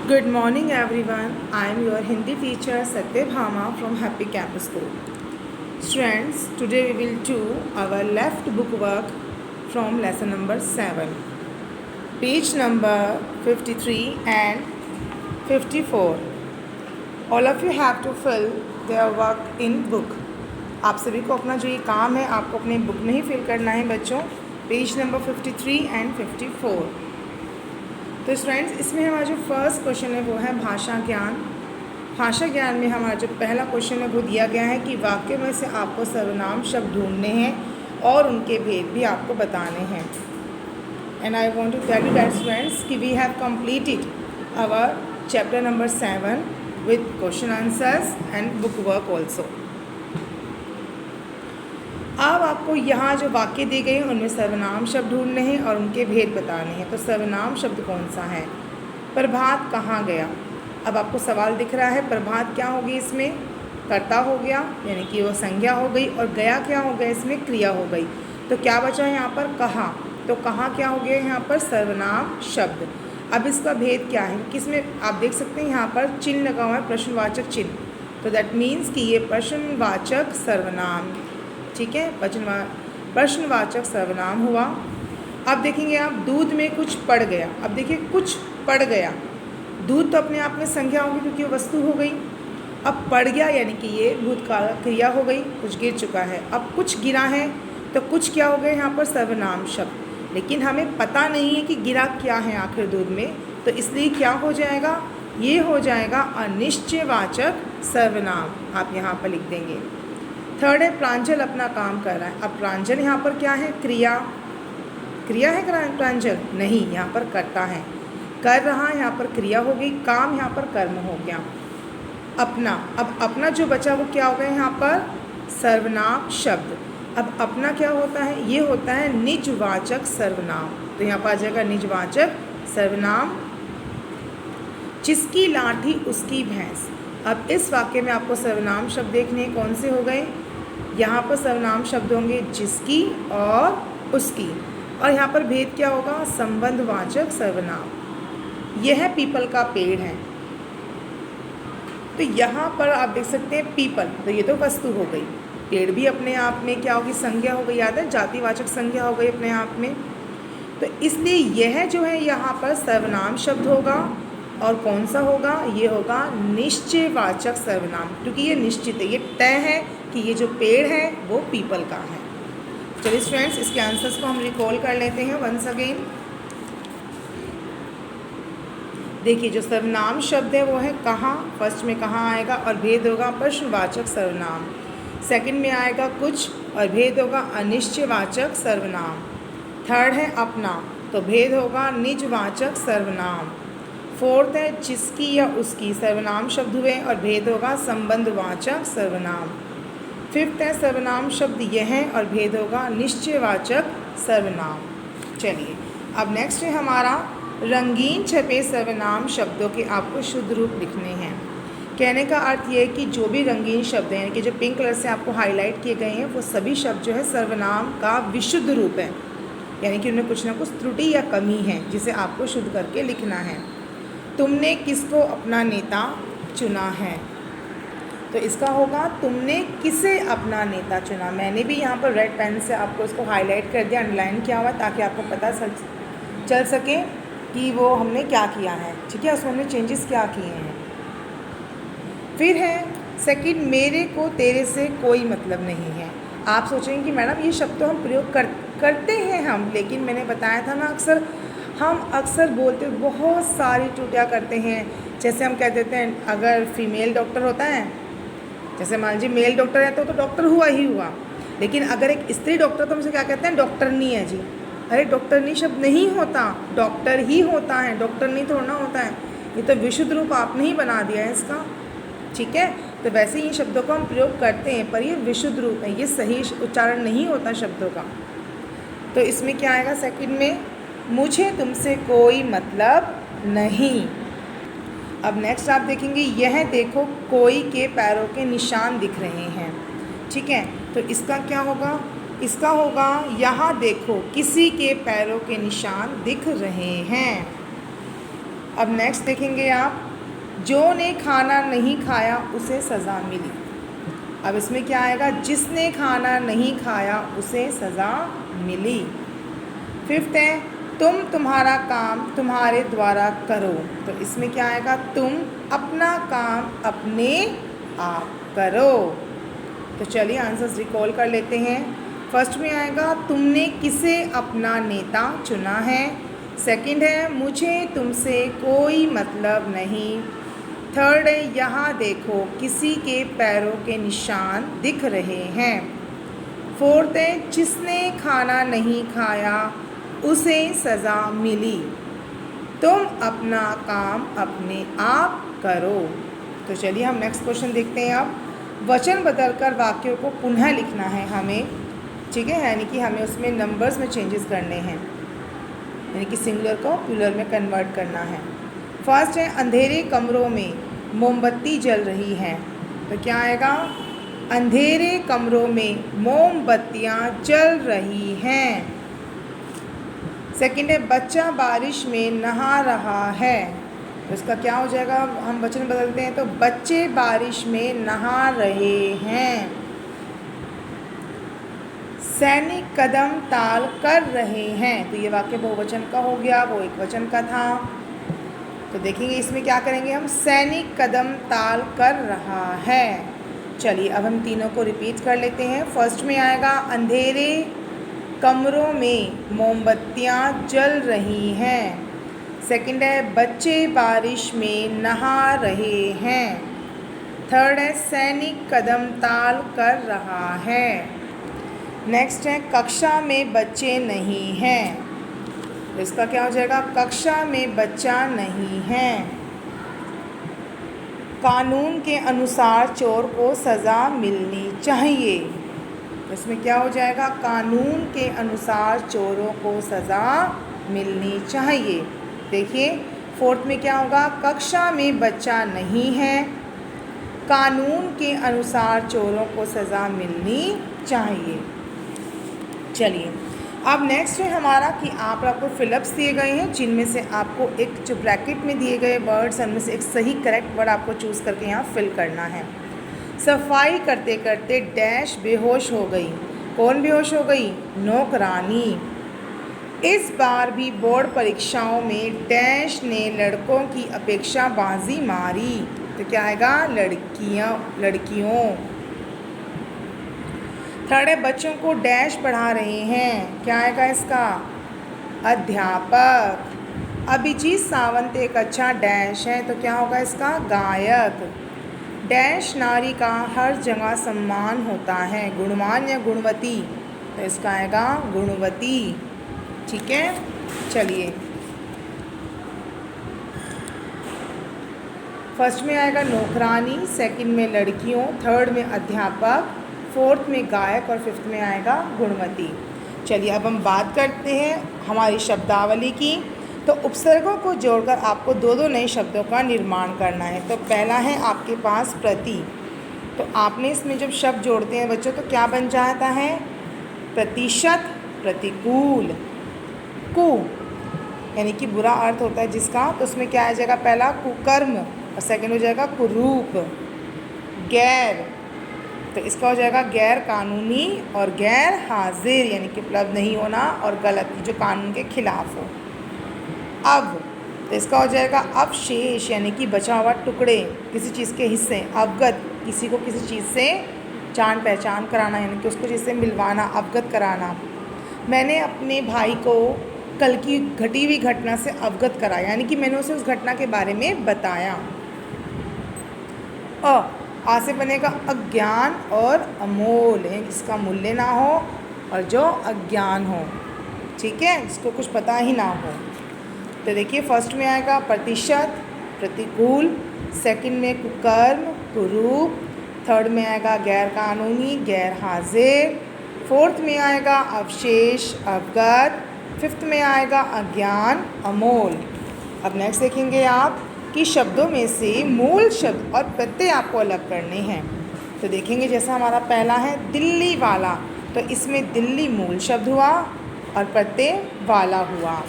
Good morning everyone. I am your Hindi teacher Satyabhama from Happy Campus School. Students, today we will do our left book work from lesson number 7. Page number 53 and 54. All of you have to fill their work in book. आप सभी को अपना जो ये काम है आपको अपने बुक में ही फिल करना है बच्चों. Page number 53 and 54. तो स्टूडेंट्स इसमें हमारा जो फर्स्ट क्वेश्चन है वो है भाषा ज्ञान. भाषा ज्ञान में हमारा जो पहला क्वेश्चन है वो दिया गया है कि वाक्य में से आपको सर्वनाम शब्द ढूंढने हैं और उनके भेद भी आपको बताने हैं. And I want to tell you that students कि we have completed our chapter number 7 with question answers and book work also. अब आपको यहाँ जो वाक्य दिए गए हैं उनमें सर्वनाम शब्द ढूंढने हैं और उनके भेद बताने हैं. तो सर्वनाम शब्द कौन सा है? प्रभात कहाँ गया. अब आपको सवाल दिख रहा है प्रभात क्या होगी, इसमें कर्ता हो गया यानी कि वो संज्ञा हो गई, और गया क्या हो गया, इसमें क्रिया हो गई. तो क्या बचा यहाँ पर? कहाँ. तो कहाँ क्या हो गया यहाँ पर? सर्वनाम शब्द. अब इसका भेद क्या है कि इसमें आप देख सकते हैं यहाँ पर चिन्ह लगा हुआ है, प्रश्नवाचक चिन्ह. तो दैट मीन्स कि ये प्रश्नवाचक सर्वनाम, ठीक है, प्रश्नवाचक सर्वनाम हुआ. अब देखेंगे आप दूध में कुछ पड़ गया. अब देखिए कुछ पड़ गया, दूध तो अपने आप में संज्ञा होगी क्योंकि वो वस्तु हो गई. अब पड़ गया यानी कि ये भूतकाल क्रिया हो गई, कुछ गिर चुका है. अब कुछ गिरा है तो कुछ क्या हो गया यहाँ पर? सर्वनाम शब्द. लेकिन हमें पता नहीं है कि गिरा क्या है आखिर दूध में, तो इसलिए क्या हो जाएगा? ये हो जाएगा अनिश्चयवाचक सर्वनाम. आप यहाँ पर लिख देंगे. थर्ड है प्रांजल अपना काम कर रहा है. अब प्रांजल यहाँ पर क्या है? क्रिया. क्रिया है प्रांजल? नहीं, यहाँ पर कर्ता है. कर रहा है यहाँ पर क्रिया हो गई, काम यहाँ पर कर्म हो गया. अपना. अब अपना जो बचा वो क्या हो गया यहाँ पर? सर्वनाम शब्द. अब अपना क्या होता है? ये होता है निजवाचक सर्वनाम. तो यहाँ पर आ जाएगा निजवाचक सर्वनाम. जिसकी लाठी उसकी भैंस. अब इस वाक्य में आपको सर्वनाम शब्द देखने कौन से हो गए? यहाँ पर सर्वनाम शब्द होंगे जिसकी और उसकी, और यहाँ पर भेद क्या होगा? संबंधवाचक सर्वनाम. यह पीपल का पेड़ है. तो यहाँ पर आप देख सकते हैं पीपल, तो ये तो वस्तु हो गई. पेड़ भी अपने आप में क्या होगी? संज्ञा हो गई. याद है, जातिवाचक संज्ञा हो गई अपने आप में. तो इसलिए यह जो है यहाँ पर सर्वनाम शब्द होगा. और कौन सा होगा? ये होगा निश्चयवाचक सर्वनाम, क्योंकि ये निश्चित है, ये तय है कि ये जो पेड़ है वो पीपल का है. चलिए स्टूडेंट्स इसके आंसर्स को हम रिकॉल कर लेते हैं वंस अगेन. देखिए जो सर्वनाम शब्द है वो है कहाँ. फर्स्ट में कहाँ आएगा और भेद होगा प्रश्नवाचक सर्वनाम. सेकंड में आएगा कुछ और भेद होगा अनिश्चयवाचक सर्वनाम. थर्ड है अपना, तो भेद होगा निजवाचक सर्वनाम. फोर्थ है जिसकी या उसकी, सर्वनाम शब्द हुए और भेद होगा संबंधवाचक सर्वनाम. फिफ्थ है सर्वनाम शब्द यह है और भेद होगा निश्चयवाचक सर्वनाम. चलिए अब नेक्स्ट है हमारा रंगीन छपे सर्वनाम शब्दों के आपको शुद्ध रूप लिखने हैं. कहने का अर्थ ये है कि जो भी रंगीन शब्द हैं, यानी कि जो पिंक कलर से आपको हाईलाइट किए गए हैं, वो सभी शब्द जो है सर्वनाम का विशुद्ध रूप है, यानी कि उनमें कुछ ना कुछ त्रुटि या कमी है जिसे आपको शुद्ध करके लिखना है. तुमने किसको अपना नेता चुना है. तो इसका होगा तुमने किसे अपना नेता चुना. मैंने भी यहाँ पर रेड पेन से आपको इसको हाईलाइट कर दिया, अंडरलाइन किया हुआ, ताकि आपको पता चल सके कि वो हमने क्या किया है. ठीक है, उसमें हमने चेंजेस क्या किए हैं. फिर है सेकंड, मेरे को तेरे से कोई मतलब नहीं है. आप सोचेंगे कि मैडम ये शब्द तो हम प्रयोग करते हैं हम, लेकिन मैंने बताया था ना हम अक्सर बोलते बहुत सारी त्रुटियाँ करते हैं. जैसे हम कह देते हैं अगर फीमेल डॉक्टर होता है, जैसे मान लीजिए मेल डॉक्टर है तो डॉक्टर हुआ ही हुआ, लेकिन अगर एक स्त्री डॉक्टर तो हमसे क्या कहते हैं? डॉक्टरनी है जी. अरे डॉक्टरनी शब्द नहीं होता, डॉक्टर ही होता है, डॉक्टरनी थोड़ा ना होता है. ये तो विशुद्ध रूप आपने ही बना दिया है इसका. ठीक है, तो वैसे ही शब्दों को हम प्रयोग करते हैं पर ये विशुद्ध रूप है, ये सही उच्चारण नहीं होता शब्दों का. तो इसमें क्या आएगा सेकंड में? मुझे तुमसे कोई मतलब नहीं. अब नेक्स्ट आप देखेंगे यह देखो कोई के पैरों के निशान दिख रहे हैं. ठीक है, तो इसका क्या होगा? इसका होगा यहाँ देखो किसी के पैरों के निशान दिख रहे हैं. अब नेक्स्ट देखेंगे आप, जो ने खाना नहीं खाया उसे सज़ा मिली। अब इसमें क्या आएगा, जिसने खाना नहीं खाया उसे सज़ा मिली। फिफ्थ है, तुम तुम्हारा काम तुम्हारे द्वारा करो। तो इसमें क्या आएगा, तुम अपना काम अपने आप करो। तो चलिए आंसर्स रिकॉल कर लेते हैं। फर्स्ट में आएगा, तुमने किसे अपना नेता चुना है। सेकंड है, मुझे तुमसे कोई मतलब नहीं। थर्ड है, यहाँ देखो किसी के पैरों के निशान दिख रहे हैं। फोर्थ है, जिसने खाना नहीं खाया उसे सज़ा मिली। तुम अपना काम अपने आप करो। तो चलिए हम नेक्स्ट क्वेश्चन देखते हैं। अब वचन बदलकर वाक्यों को पुनः लिखना है हमें, ठीक है, यानी कि हमें उसमें नंबर्स में चेंजेस करने हैं, यानी कि सिंगुलर को प्लूरल में कन्वर्ट करना है। फर्स्ट है, अंधेरे कमरों में मोमबत्ती जल रही है। तो क्या आएगा, अंधेरे कमरों में मोमबत्तियाँ जल रही हैं। सेकंड है, बच्चा बारिश में नहा रहा है। तो इसका क्या हो जाएगा, हम वचन बदलते हैं तो बच्चे बारिश में नहा रहे हैं। सैनिक कदम ताल कर रहे हैं। तो ये वाक्य बहुवचन का हो गया, वो एक वचन का था। तो देखेंगे इसमें क्या करेंगे हम, सैनिक कदम ताल कर रहा है। चलिए अब हम तीनों को रिपीट कर लेते हैं। फर्स्ट में आएगा, अंधेरे कमरों में मोमबत्तियाँ जल रही हैं। सेकंड है, बच्चे बारिश में नहा रहे हैं। थर्ड है, सैनिक कदम ताल कर रहा है। नेक्स्ट है, कक्षा में बच्चे नहीं हैं। इसका क्या हो जाएगा, कक्षा में बच्चा नहीं है। कानून के अनुसार चोर को सज़ा मिलनी चाहिए। इसमें क्या हो जाएगा, कानून के अनुसार चोरों को सज़ा मिलनी चाहिए। देखिए फोर्थ में क्या होगा, कक्षा में बच्चा नहीं है, कानून के अनुसार चोरों को सज़ा मिलनी चाहिए। चलिए अब नेक्स्ट है हमारा कि आपको फिलअप्स दिए गए हैं, जिनमें से आपको एक जो ब्रैकेट में दिए गए वर्ड्स उनमें से एक सही करेक्ट वर्ड आपको चूज़ करके यहाँ फिल करना है। सफाई करते करते डैश बेहोश हो गई। कौन बेहोश हो गई, नौकरानी। इस बार भी बोर्ड परीक्षाओं में डैश ने लड़कों की अपेक्षा बाजी मारी। तो क्या आएगा, लड़कियों। थर्ड है, बच्चों को डैश पढ़ा रहे हैं। क्या आएगा इसका, अध्यापक। अभिजीत सावंत एक अच्छा डैश है। तो क्या होगा इसका, गायक। डैश नारी का हर जगह सम्मान होता है, गुणवान या गुणवती। तो इसका आएगा गुणवती। ठीक है, चलिए फर्स्ट में आएगा नौकरानी, सेकंड में लड़कियों, थर्ड में अध्यापक, फोर्थ में गायक और फिफ्थ में आएगा गुणवती। चलिए अब हम बात करते हैं हमारी शब्दावली की। तो उपसर्गों को जोड़कर आपको दो दो नए शब्दों का निर्माण करना है। तो पहला है आपके पास प्रति। तो आपने इसमें जब शब्द जोड़ते हैं बच्चों तो क्या बन जाता है, प्रतिशत, प्रतिकूल। कु यानी कि बुरा अर्थ होता है जिसका, तो उसमें क्या आ जाएगा, पहला कुकर्म और सेकंड हो जाएगा कुरूप। गैर, तो इसका हो जाएगा गैर कानूनी और गैर हाजिर, यानी कि उपलब्ध नहीं होना और गलत, जो कानून के खिलाफ हो। अब तो इसका हो जाएगा अवशेष, यानी कि बचा हुआ टुकड़े, किसी चीज़ के हिस्से। अवगत, किसी को किसी चीज़ से जान पहचान कराना, यानी कि उसको जिससे मिलवाना, अवगत कराना। मैंने अपने भाई को कल की घटी हुई घटना से अवगत कराया, यानी कि मैंने उसे उस घटना के बारे में बताया। आ से बनेगा अज्ञान और अमोल, जिसका मूल्य ना हो और जो अज्ञान हो, ठीक है, जिसको कुछ पता ही ना हो। तो देखिए फर्स्ट में आएगा प्रतिशत, प्रतिकूल, सेकंड में कुकर्म, कुरूप, थर्ड में आएगा गैर कानूनी, गैर हाजिर, फोर्थ में आएगा अवशेष, अवगत, फिफ्थ में आएगा अज्ञान, अमोल। अब नेक्स्ट देखेंगे आप कि शब्दों में से मूल शब्द और प्रत्यय आपको अलग करने हैं। तो देखेंगे जैसा हमारा पहला है दिल्ली वाला, तो इसमें दिल्ली मूल शब्द हुआ और प्रत्यय वाला हुआ।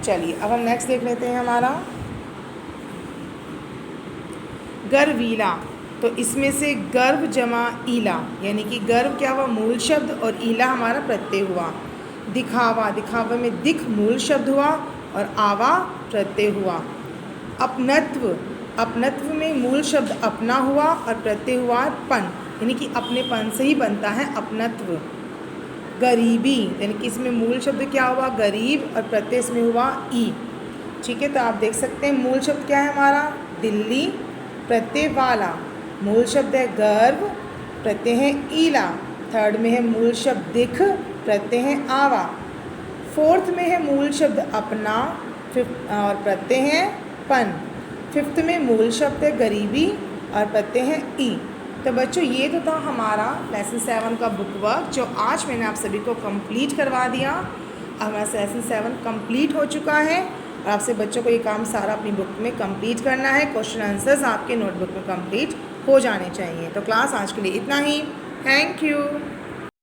चलिए अब हम नेक्स्ट देख लेते हैं हमारा गर्वीला, तो इसमें से गर्व जमा ईला, यानी कि गर्व क्या हुआ मूल शब्द और ईला हमारा प्रत्यय हुआ। दिखावा, दिखावा में दिख मूल शब्द हुआ और आवा प्रत्यय हुआ। अपनत्व, अपनत्व में मूल शब्द अपना हुआ और प्रत्यय हुआ पन, यानी कि अपनेपन से ही बनता है अपनत्व। गरीबी, यानी कि इसमें मूल शब्द क्या हुआ गरीब और प्रत्यय इसमें हुआ ई। ठीक है, तो आप देख सकते हैं मूल शब्द क्या है हमारा दिल्ली, प्रत्यय वाला, मूल शब्द है गर्व, प्रत्यय है ईला। थर्ड में है मूल शब्द दिख, प्रत्यय है आवा। फोर्थ में है मूल शब्द अपना, फिफ्थ और प्रत्यय है पन। फिफ्थ में मूल शब्द है गरीबी और प्रत्यय है ई। तो बच्चों ये तो था हमारा लेसन 7 का बुक वर्क, जो आज मैंने आप सभी को कंप्लीट करवा दिया। हमारा लेसन 7 कंप्लीट हो चुका है और आपसे बच्चों को ये काम सारा अपनी बुक में कंप्लीट करना है। क्वेश्चन आंसर्स आपके नोटबुक में कंप्लीट हो जाने चाहिए। तो क्लास आज के लिए इतना ही। Thank you.